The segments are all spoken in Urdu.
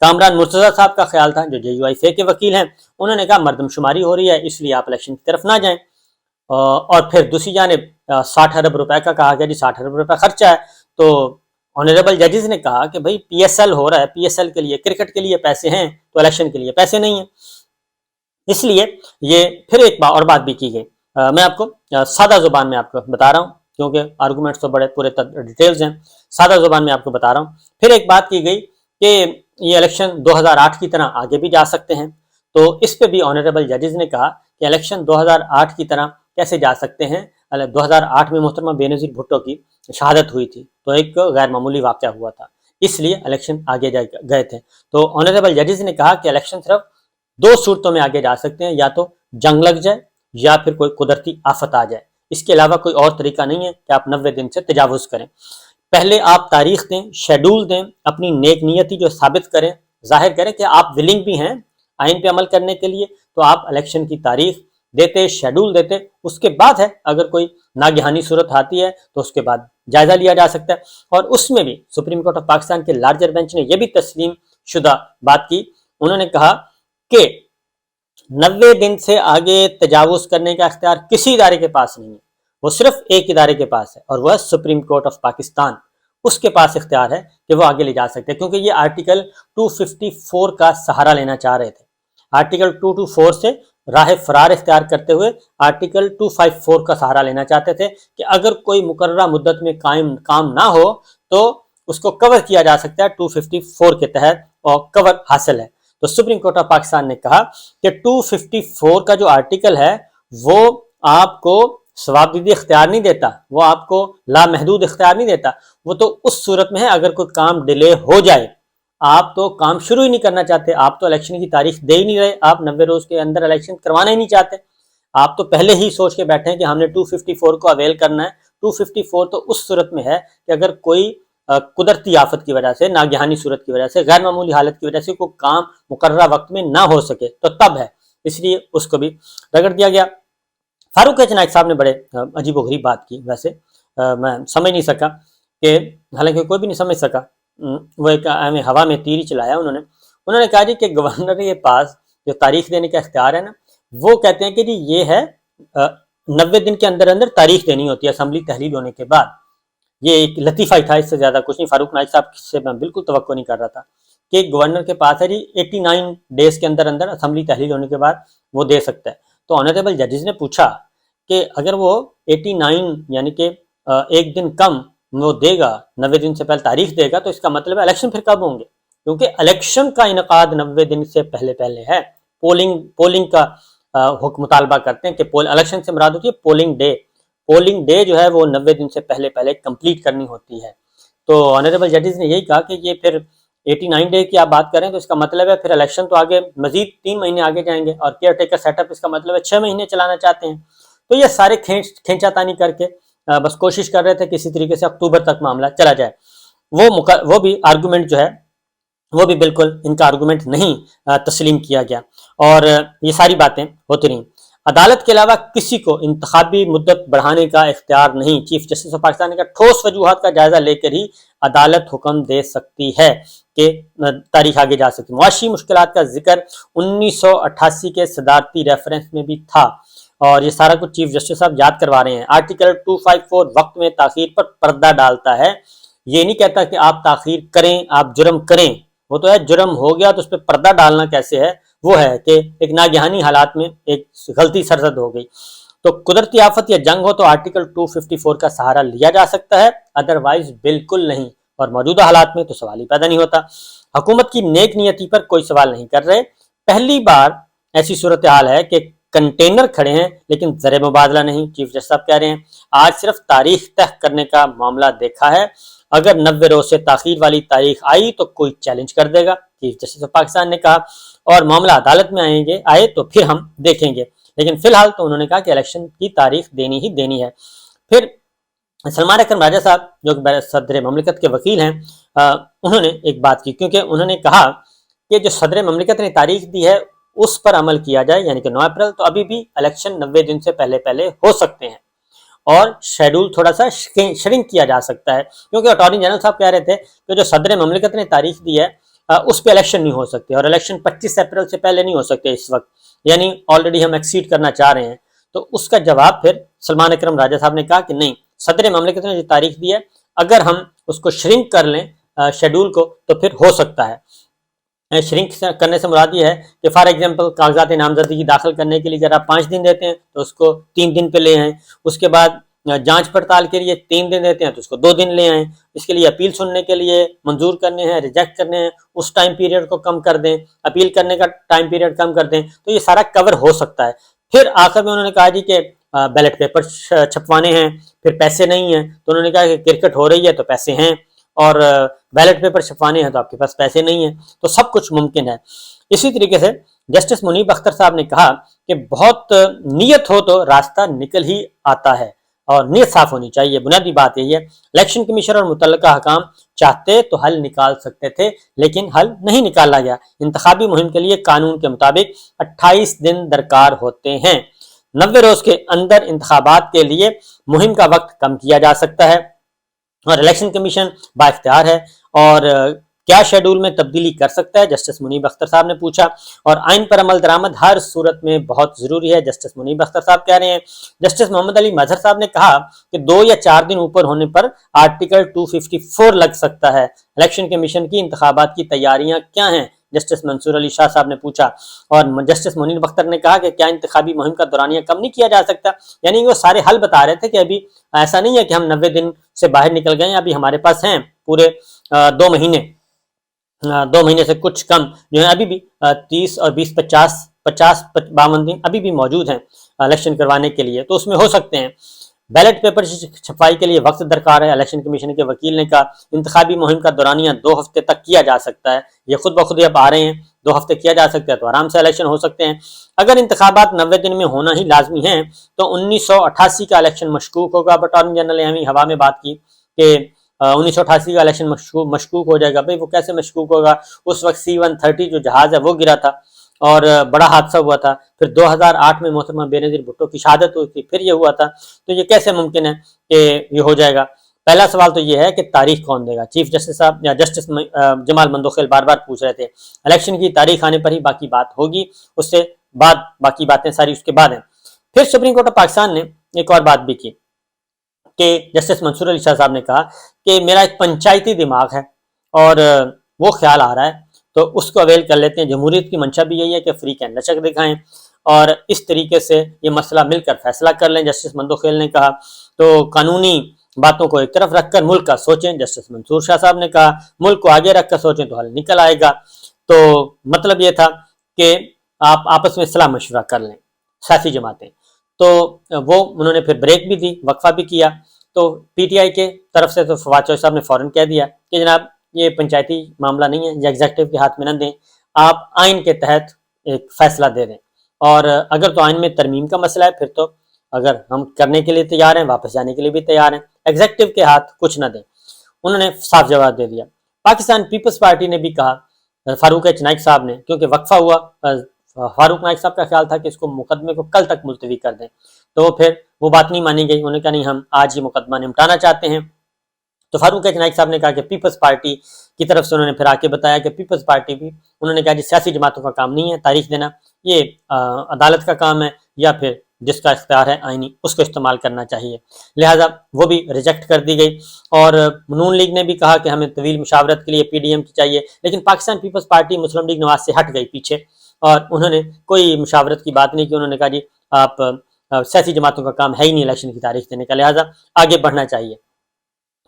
کامران مرتضی صاحب کا خیال تھا جو JUIFA کے وکیل ہیں، انہوں نے کہا مردم شماری ہو رہی ہے اس لیے آپ الیکشن کی طرف نہ جائیں۔ اور پھر دوسری جانب 60 ارب روپے کا کہا گیا جی 60 ارب روپے خرچہ ہے، تو آنریبل ججز نے کہا کہ بھائی PSL ہو رہا ہے، PSL کے لیے کرکٹ کے لیے پیسے ہیں تو الیکشن کے لیے پیسے نہیں ہیں، اس لیے یہ پھر ایک اور بات بھی کی گئی۔ میں آپ کو سادہ زبان میں آپ کو بتا رہا ہوں کیونکہ آرگومنٹس تو بڑے پورے ڈیٹیلز ہیں، سادہ زبان میں آپ کو بتا رہا ہوں۔ پھر ایک بات کی گئی کہ یہ الیکشن 2008 کی طرح آگے بھی جا سکتے ہیں، تو اس پہ بھی آنریبل ججز نے کہا کہ الیکشن 2008 کی طرح کیسے جا سکتے ہیں، 2008 میں محترمہ بینظیر بھٹو کی شہادت ہوئی تھی تو ایک غیر معمولی واقعہ ہوا تھا، اس لیے الیکشن آگے گئے تھے۔ تو آنریبل ججز نے کہا کہ الیکشن صرف دو صورتوں میں آگے جا سکتے ہیں، یا تو جنگ لگ جائے یا پھر کوئی قدرتی آفت آ جائے، اس کے علاوہ کوئی اور طریقہ نہیں ہے کہ آپ 90 دن سے تجاوز کریں۔ پہلے آپ تاریخ دیں، شیڈول دیں، اپنی نیک نیتی جو ثابت کریں، ظاہر کریں کہ آپ ولنگ بھی ہیں آئین پہ عمل کرنے کے لیے، تو آپ الیکشن کی تاریخ دیتے، شیڈول دیتے، اس کے بعد ہے اگر کوئی ناگہانی صورت آتی ہے تو اس کے بعد جائزہ لیا جا سکتا ہے۔ اور اس میں بھی سپریم کورٹ آف پاکستان کے لارجر بینچ نے یہ بھی تسلیم شدہ بات کی، انہوں نے کہا کہ 90 دن سے آگے تجاوز کرنے کا اختیار کسی ادارے کے پاس نہیں ہے، وہ صرف ایک ادارے کے پاس ہے اور وہ ہے سپریم کورٹ آف پاکستان، اس کے پاس اختیار ہے کہ وہ آگے لے جا سکتے ہیں، کیونکہ یہ آرٹیکل 254 کا سہارا لینا چاہ رہے تھے۔ آرٹیکل 224 سے راہ فرار اختیار کرتے ہوئے آرٹیکل 254 کا سہارا لینا چاہتے تھے کہ اگر کوئی مقررہ مدت میں کام نہ ہو تو اس کو کور کیا جا سکتا ہے 254 کے تحت، اور کور حاصل ہے۔ تو سپریم کورٹ آف پاکستان نے کہا کہ 254 کا جو آرٹیکل ہے وہ آپ کو ثوابدیدی اختیار نہیں دیتا، وہ آپ کو لامحدود اختیار نہیں دیتا، وہ تو اس صورت میں ہے اگر کوئی کام ڈیلے ہو جائے، آپ تو کام شروع ہی نہیں کرنا چاہتے، آپ تو الیکشن کی تاریخ دے ہی نہیں رہے، آپ 90 روز کے اندر الیکشن کروانا ہی نہیں چاہتے، آپ تو پہلے ہی سوچ کے بیٹھے ہیں کہ ہم نے 254 کو اویل کرنا ہے۔ 254 تو اس صورت میں ہے کہ اگر کوئی قدرتی آفت کی وجہ سے، ناگہانی صورت کی وجہ سے، غیر معمولی حالت کی وجہ سے کوئی کام مقررہ وقت میں نہ ہو سکے تو تب ہے، اس لیے اس کو بھی رگڑ دیا گیا۔ فاروق ایچ نائک صاحب نے بڑے عجیب و غریب بات کی، ویسے میں سمجھ نہیں سکا کہ حالانکہ کوئی بھی نہیں سمجھ سکا، وہ ایک ہوا میں تیر ہی چلایا انہوں نے کہا جی کہ گورنر کے پاس جو تاریخ دینے کا اختیار ہے نا، وہ کہتے ہیں کہ جی یہ ہے 90 دن کے اندر اندر تاریخ دینی ہوتی ہے اسمبلی تحلیل ہونے کے بعد۔ یہ ایک لطیفہ ہی تھا، اس سے زیادہ کچھ نہیں۔ فاروق نائک صاحب سے میں بالکل توقع نہیں کر رہا تھا کہ گورنر کے پاس ہے جی 89 ڈیز کے اندر اندر اسمبلی تحلیل ہونے کے بعد وہ دے سکتا ہے۔ تو آنریبل ججز نے پوچھا کہ اگر وہ 89 یعنی کہ ایک دن کم وہ دے گا، 90 دن سے پہلے تاریخ دے گا، تو اس کا مطلب ہے الیکشن پھر کب ہوں گے؟ کیونکہ الیکشن کا انعقاد 90 دن سے پہلے ہے۔ پولنگ کا حکم مطالبہ کرتے ہیں کہ الیکشن سے مراد ہوتی ہے پولنگ ڈے جو ہے وہ 90 دن سے پہلے کمپلیٹ کرنی ہوتی ہے۔ تو آنریبل ججز نے یہی کہا کہ یہ پھر 89 ڈے کی آپ بات کریں تو اس کا مطلب ہے پھر الیکشن تو آگے مزید 3 مہینے آگے جائیں گے، اور کیئر ٹیکر سیٹ اپ اس کا مطلب ہے 6 مہینے چلانا چاہتے ہیں۔ تو یہ سارے کھینچا تانی کر کے بس کوشش کر رہے تھے کسی طریقے سے اکتوبر تک معاملہ چلا جائے۔ وہ بھی آرگومنٹ جو ہے وہ بھی بالکل ان کا آرگومنٹ نہیں تسلیم کیا گیا، اور یہ ساری باتیں ہوتی رہیں۔ عدالت کے علاوہ کسی کو انتخابی مدت بڑھانے کا اختیار نہیں، چیف جسٹس آف پاکستان نے کہا ٹھوس وجوہات کا جائزہ لے کر ہی عدالت حکم دے سکتی ہے کہ تاریخ آگے جا سکتی۔ معاشی مشکلات کا ذکر 1988 کے صدارتی ریفرنس میں بھی تھا، اور یہ سارا کچھ چیف جسٹس صاحب یاد کروا رہے ہیں۔ آرٹیکل 254 وقت میں تاخیر پر پردہ ڈالتا ہے، یہ نہیں کہتا کہ آپ تاخیر کریں، آپ جرم کریں، وہ تو ہے جرم ہو گیا تو اس پہ پردہ ڈالنا کیسے ہے، وہ ہے کہ ایک ناگہانی حالات میں ایک غلطی سرزد ہو گئی تو قدرتی آفت یا جنگ ہو تو آرٹیکل 254 کا سہارا لیا جا سکتا ہے، ادروائز بالکل نہیں، اور موجودہ حالات میں تو سوال ہی پیدا نہیں ہوتا۔ حکومت کی نیک نیتی پر کوئی سوال نہیں کر رہے، پہلی بار ایسی صورتحال ہے کہ کنٹینر کھڑے ہیں لیکن زر مبادلہ نہیں، چیف جسٹس صاحب کہہ رہے ہیں آج صرف تاریخ طے کرنے کا معاملہ دیکھا ہے، اگر 90 روز سے تاخیر والی تاریخ آئی تو کوئی چیلنج کر دے گا، چیف جسٹس آف پاکستان نے کہا، اور معاملہ عدالت میں آئے تو پھر ہم دیکھیں گے، لیکن فی الحال تو انہوں نے کہا کہ الیکشن کی تاریخ دینی ہی دینی ہے۔ پھر سلمان اکرم راجہ صاحب جو صدر مملکت کے وکیل ہیں، انہوں نے ایک بات کی، کیونکہ انہوں نے کہا کہ جو صدر مملکت نے تاریخ دی ہے اس پر عمل کیا جائے، یعنی کہ 9 اپریل، تو ابھی بھی الیکشن 90 دن سے پہلے ہو سکتے ہیں، اور شیڈول تھوڑا سا شرنک کیا جا سکتا ہے، کیونکہ اٹارنی جنرل صاحب کہہ رہے تھے کہ جو صدر مملکت نے تاریخ دی ہے اس پہ الیکشن نہیں ہو سکتے، اور الیکشن 25 اپریل سے پہلے نہیں ہو سکتے اس وقت، یعنی آلریڈی ہم ایکسیڈ کرنا چاہ رہے ہیں۔ تو اس کا جواب پھر سلمان اکرم راجہ صاحب نے کہا کہ نہیں، صدر مملکت نے جو تاریخ دی ہے اگر ہم اس کو شرنک کر لیں شیڈول کو تو پھر ہو سکتا ہے۔ شرنک کرنے سے مراد یہ ہے کہ فار ایگزامپل کاغذات نامزدگی داخل کرنے کے لیے اگر آپ 5 دن دیتے ہیں تو اس کو 3 دن پہ لے آئیں، اس کے بعد جانچ پڑتال کے لیے 3 دن دیتے ہیں تو اس کو 2 دن لے آئیں، اس کے لیے اپیل سننے کے لیے منظور کرنے ہیں، ریجیکٹ کرنے ہیں، اس ٹائم پیریڈ کو کم کر دیں، اپیل کرنے کا ٹائم پیریڈ کم کر دیں، تو یہ سارا کور ہو سکتا ہے۔ پھر آخر میں انہوں نے کہا جی کہ بیلٹ پیپر چھپوانے ہیں، پھر پیسے نہیں ہیں، تو انہوں نے کہا کہ کرکٹ ہو رہی ہے تو پیسے ہیں، اور بیلٹ پیپر چھپوانے ہیں تو آپ کے پاس پیسے نہیں ہیں، تو سب کچھ ممکن ہے۔ اسی طریقے سے جسٹس منیب اختر صاحب نے کہا کہ بہت نیت ہو تو راستہ نکل ہی آتا ہے، اور نیت صاف ہونی چاہیے، بنیادی بات یہی ہے۔ الیکشن کمیشن اور متعلقہ حکام چاہتے تو حل نکال سکتے تھے لیکن حل نہیں نکالا گیا۔ انتخابی مہم کے لیے قانون کے مطابق 28 دن درکار ہوتے ہیں، 90 روز کے اندر انتخابات کے لیے مہم کا وقت کم کیا جا سکتا ہے، اور الیکشن کمیشن با اختیار ہے، اور کیا شیڈول میں تبدیلی کر سکتا ہے، جسٹس منیب اختر صاحب نے پوچھا۔ اور آئین پر عمل درآمد ہر صورت میں بہت ضروری ہے، جسٹس منیب اختر صاحب کہہ رہے ہیں۔ جسٹس محمد علی مظہر صاحب نے کہا کہ 2 یا 4 دن اوپر ہونے پر آرٹیکل 254 لگ سکتا ہے۔ الیکشن کمیشن کی انتخابات کی تیاریاں کیا ہیں، جسٹس منصور علی شاہ صاحب نے پوچھا، اور جسٹس منیب اختر نے کہا کہ کیا انتخابی مہم کا دورانیہ کم نہیں کیا جا سکتا، یعنی وہ سارے حل بتا رہے تھے کہ ابھی ایسا نہیں ہے کہ ہم 90 دن سے باہر نکل گئے ہیں، ابھی ہمارے پاس ہیں پورے 2 مہینے سے کچھ کم جو ہے، ابھی بھی 30 اور 20 50 52 دن ابھی بھی موجود ہیں الیکشن کروانے کے لیے، تو اس میں ہو سکتے ہیں۔ بیلٹ پیپر چھپائی کے لیے وقت درکار ہے، الیکشن کمیشن کے وکیل نے کہا انتخابی مہم کا دورانیہ 2 ہفتے تک کیا جا سکتا ہے، یہ خود بخود اب آ رہے ہیں، 2 ہفتے کیا جا سکتا ہے تو آرام سے الیکشن ہو سکتے ہیں۔ اگر انتخابات 90 دن میں ہونا ہی لازمی ہیں تو 1988 کا الیکشن مشکوک ہوگا۔ اٹارنی جنرل نے ہمیں ہوا میں بات کی کہ 1988 کا الیکشن مشکوک ہو جائے گا۔ بھئی وہ کیسے مشکوک ہوگا، اس وقت C-130 جو جہاز ہے وہ گرا تھا اور بڑا حادثہ ہوا تھا، پھر 2008 میں محترمہ بینظیر بھٹو کی شہادت ہوئی تھی، پھر یہ ہوا تھا، تو یہ کیسے ممکن ہے کہ یہ ہو جائے گا؟ پہلا سوال تو یہ ہے کہ تاریخ کون دے گا؟ چیف جسٹس صاحب یا جسٹس جمال مندوخیل بار بار پوچھ رہے تھے۔ الیکشن کی تاریخ آنے پر ہی باقی بات ہوگی، اس سے بعد باقی باتیں ساری اس کے بعد ہیں۔ پھر سپریم کورٹ آف پاکستان نے ایک اور بات بھی کی کہ جسٹس منصور علی شاہ صاحب نے کہا کہ میرا ایک پنچایتی دماغ ہے اور وہ خیال آ رہا ہے تو اس کو اویل کر لیتے ہیں۔ جمہوریت کی منشا بھی یہی ہے کہ فری کین لچک دکھائیں اور اس طریقے سے یہ مسئلہ مل کر فیصلہ کر لیں، جسٹس مندوخیل نے کہا۔ تو قانونی باتوں کو ایک طرف رکھ کر ملک کا سوچیں، جسٹس منصور شاہ صاحب نے کہا ملک کو آگے رکھ کر سوچیں تو حل نکل آئے گا۔ تو مطلب یہ تھا کہ آپ آپس میں صلاح مشورہ کر لیں سیاسی جماعتیں۔ تو وہ انہوں نے پھر بریک بھی دی، وقفہ بھی کیا۔ تو پی ٹی آئی کے طرف سے تو فواد چوہدری صاحب نے فوراً کہہ دیا کہ جناب یہ پنچایتی معاملہ نہیں ہے، یہ ایگزیکٹو کے ہاتھ میں نہ دیں، آپ آئین کے تحت ایک فیصلہ دے دیں، اور اگر تو آئین میں ترمیم کا مسئلہ ہے پھر تو اگر ہم کرنے کے لیے تیار ہیں، واپس جانے کے لیے بھی تیار ہیں، ایگزیکٹو کے ہاتھ کچھ نہ دیں۔ انہوں نے صاف جواب دے دیا۔ پاکستان پیپلز پارٹی نے بھی کہا، فاروق ایچ نائک صاحب نے، کیونکہ وقفہ ہوا، فاروق نائک صاحب کا خیال تھا کہ اس کو مقدمے کو کل تک ملتوی کر دیں، تو پھر وہ بات نہیں مانی گئی، انہوں نے کہا نہیں ہم آج یہ مقدمہ نمٹانا چاہتے ہیں۔ تو فاروق ایچ نائک صاحب نے کہا کہ پیپلز پارٹی کی طرف سے انہوں نے پھر آ کے بتایا کہ پیپلز پارٹی بھی، انہوں نے کہا جی سیاسی جماعتوں کا کام نہیں ہے تاریخ دینا، یہ عدالت کا کام ہے، یا پھر جس کا اختیار ہے آئینی اس کو استعمال کرنا چاہیے، لہٰذا وہ بھی ریجیکٹ کر دی گئی۔ اور نون لیگ نے بھی کہا کہ ہمیں طویل مشاورت کے لیے پی ڈی ایم کی چاہیے، لیکن پاکستان پیپلز پارٹی مسلم لیگ نواز سے ہٹ گئی پیچھے، اور انہوں نے کوئی مشاورت کی بات نہیں کی۔ انہوں نے کہا جی آپ سیاسی جماعتوں کا کام ہے ہی نہیں الیکشن کی تاریخ دینے کا، لہٰذا آگے بڑھنا چاہیے۔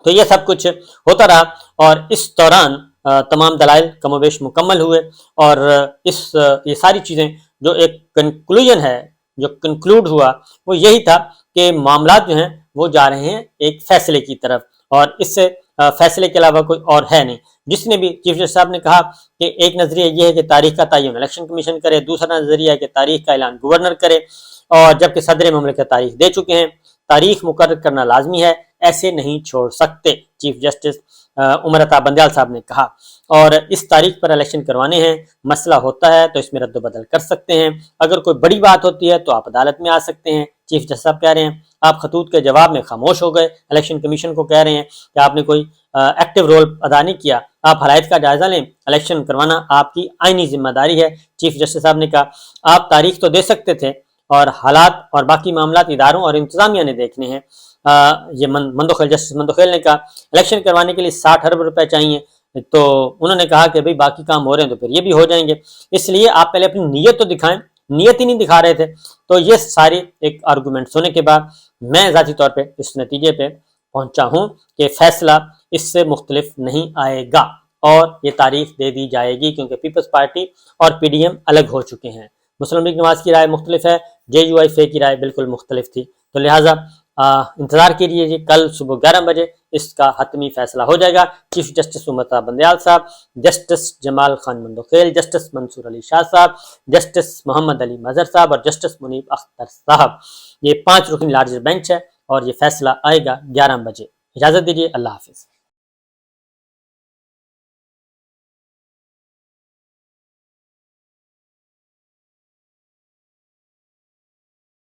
تو یہ سب کچھ ہوتا رہا، اور اس دوران تمام دلائل کم و بیش مکمل ہوئے، اور یہ ساری چیزیں جو ایک کنکلوژن ہے، جو کنکلوڈ ہوا، وہ یہی تھا کہ معاملات جو ہیں وہ جا رہے ہیں ایک فیصلے کی طرف، اور اس سے فیصلے کے علاوہ کوئی اور ہے نہیں۔ جس نے بھی چیف جسٹس صاحب نے کہا کہ ایک نظریہ یہ ہے کہ تاریخ کا تعین الیکشن کمیشن کرے، دوسرا نظریہ ہے کہ تاریخ کا اعلان گورنر کرے، اور جبکہ صدر مملکت تاریخ دے چکے ہیں، تاریخ مقرر کرنا لازمی ہے، ایسے نہیں چھوڑ سکتے، چیف جسٹس عمر عطا بندیال صاحب نے کہا۔ اور اس تاریخ پر الیکشن کروانے ہیں، مسئلہ ہوتا ہے تو اس میں رد و بدل کر سکتے ہیں، اگر کوئی بڑی بات ہوتی ہے تو آپ عدالت میں آ سکتے ہیں۔ چیف جسٹس صاحب کہہ رہے ہیں آپ خطوط کے جواب میں خاموش ہو گئے، الیکشن کمیشن کو کہہ رہے ہیں کہ آپ نے کوئی ایکٹیو رول ادا نہیں کیا. آپ حالات کا جائزہ لیں, الیکشن کروانا آپ کی آئینی ذمہ داری ہے. چیف جسٹس صاحب نے کہا آپ تاریخ تو دے سکتے تھے اور حالات اور باقی معاملات اداروں اور انتظامیہ نے دیکھنے ہیں. یہ مندوخیل, جسٹس مندوخیل نے کہا الیکشن کروانے کے لیے 60 ارب روپے چاہیے, تو انہوں نے کہا کہ بھئی باقی کام ہو رہے ہیں تو پھر یہ بھی ہو جائیں گے, اس لیے آپ پہلے اپنی نیت تو دکھائیں, نیت ہی نہیں دکھا رہے تھے. تو یہ ساری ایک آرگومنٹ سننے کے بعد میں ذاتی طور پہ اس نتیجے پہ پہنچا ہوں کہ فیصلہ اس سے مختلف نہیں آئے گا اور یہ تاریخ دے دی جائے گی, کیونکہ پیپلز پارٹی اور پی ڈی ایم الگ ہو چکے ہیں. مسلم لیگ نواز کی رائے مختلف ہے, جے یو آئی فے کی رائے بالکل مختلف تھی. تو لہٰذا انتظار کیجیے, کل صبح 11 بجے اس کا حتمی فیصلہ ہو جائے گا. چیف جسٹس امتا بندیال صاحب, جسٹس جمال خان مندوخیل, جسٹس منصور علی شاہ صاحب, جسٹس محمد علی مظہر صاحب اور جسٹس منیب اختر صاحب, یہ 5 رکنی لارجر بینچ ہے اور یہ فیصلہ آئے گا 11 بجے. اجازت دیجیے, اللہ حافظ.